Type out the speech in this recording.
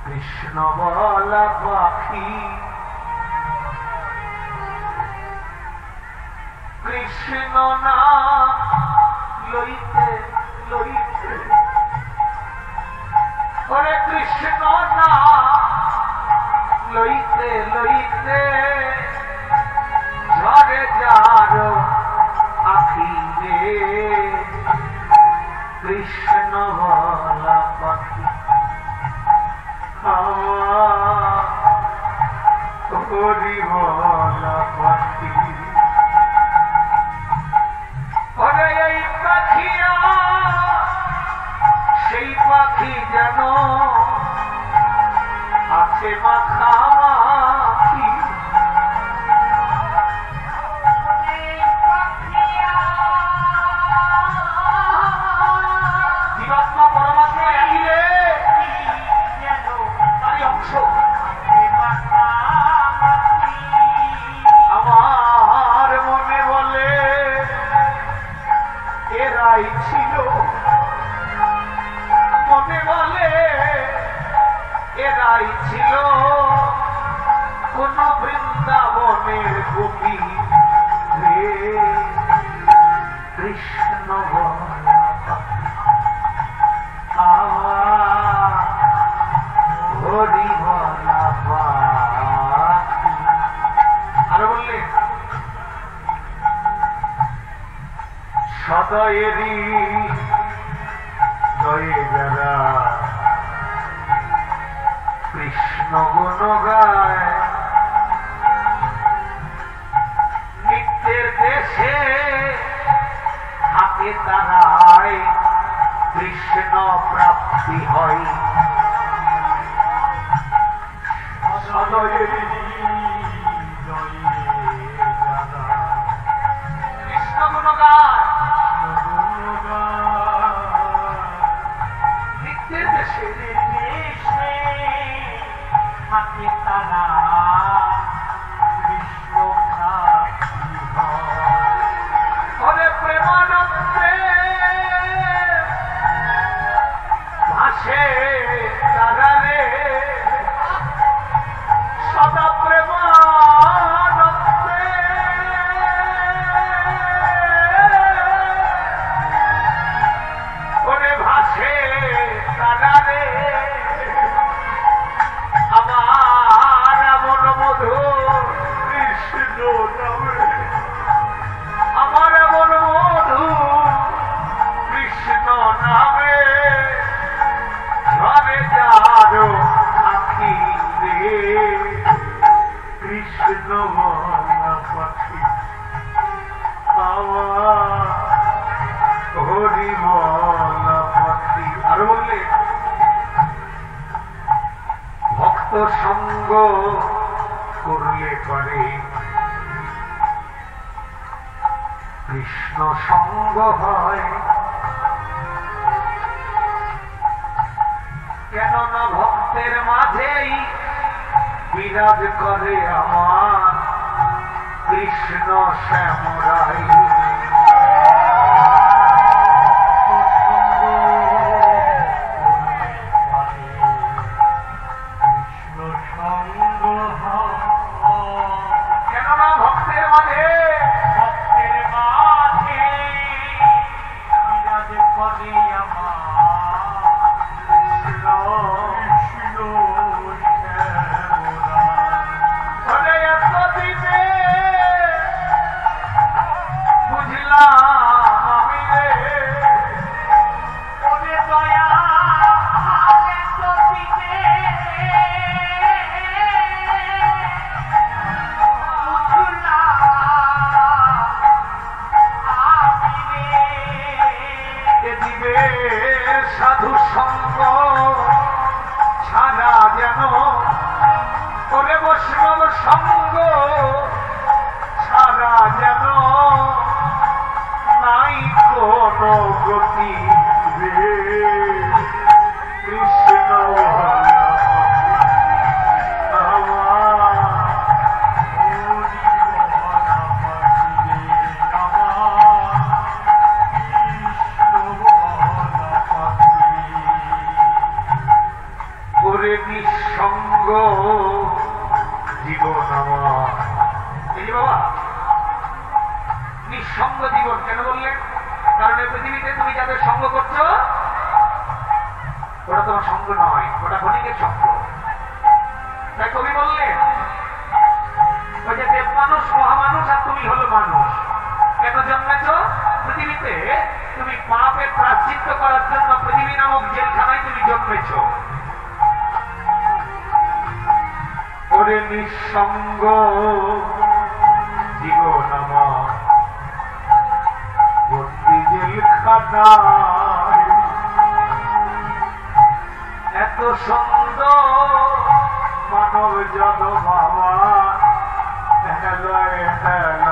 কৃষ্ণ বলা পাখি কৃষ্ণ না লইতে লইতে ওরে কৃষ্ণ না লইতে লইতে ঝরে যার আখি রে কৃষ্ণ বলা পাখি হরি বলা পাখি ওরে এই পাখিয়া সেই পাখি যেন আছে মাখামাখি জীবাত্মা পরমাত্মা একই রে তারই অংশ আমার মনে বলে এরাই ছিল মনে বলে এরাই ছিল কোন বৃন্দাবনের গোপী রে কৃষ্ণ হরি বলা পাখি আরো বললে সদয়েরই জয়ে যারা কৃষ্ণ গুণ গায় নিত্যের দেশে থাকে তারাই কৃষ্ণ প্রাপ্তি হয় সদয়েরই জয়ে যারা কৃষ্ণ গুণ গায় নিত্যের দেশে থাকে তারা কৃষ্ণ প্রাপ্তি প্রেমানন্দে ভাসে তারা রে সদা প্রেমানন্দে ওরে ভাসে তারা রে আমার এমন মধু কৃষ্ণ নামে আমার এমন মধু কৃষ্ণ নামে ঝরে যার আখি রে কৃষ্ণ বলা পাখি আমার হরি বলা পাখি আরো বললে ভক্ত সঙ্গ করলে পারে কৃষ্ণ সঙ্গ হয় কেননা ভক্তের মাঝেই বিরাজ করে আমার কৃষ্ণ শ্যামরাই কেননা ভক্তের মাঝে বিরাজ করে আমার সাধু সঙ্গ ছাড়া যেন করে বৈষ্ণব সঙ্গ ছাড়া যেন নাই কোন গতি রে কৃষ্ণ ওরে নিঃসঙ্গ জীবন আমার। এই যে বাবা, নিঃসঙ্গ জীবন কেন বললেন? কারণ এই পৃথিবীতে তুমি যাদের সঙ্গ করছো ওটা তোমার সঙ্গ নয়, ওটা ক্ষণিকের সঙ্গ। তাই কবি বললেন ওই যে দেব মানুষ মহামানুষ আর তুমি হলো মানুষ। কেন জন্মেছ পৃথিবীতে? তুমি পাপের প্রায়শ্চিত্ত করার জন্য পৃথিবী নামক জেলখানায় তুমি জন্মেছ। ওরে নিঃসঙ্গ জীবন আমার বন্দি জেলখানায়। এত সুন্দর মানব জন্ম আমার হেলায় হেলায়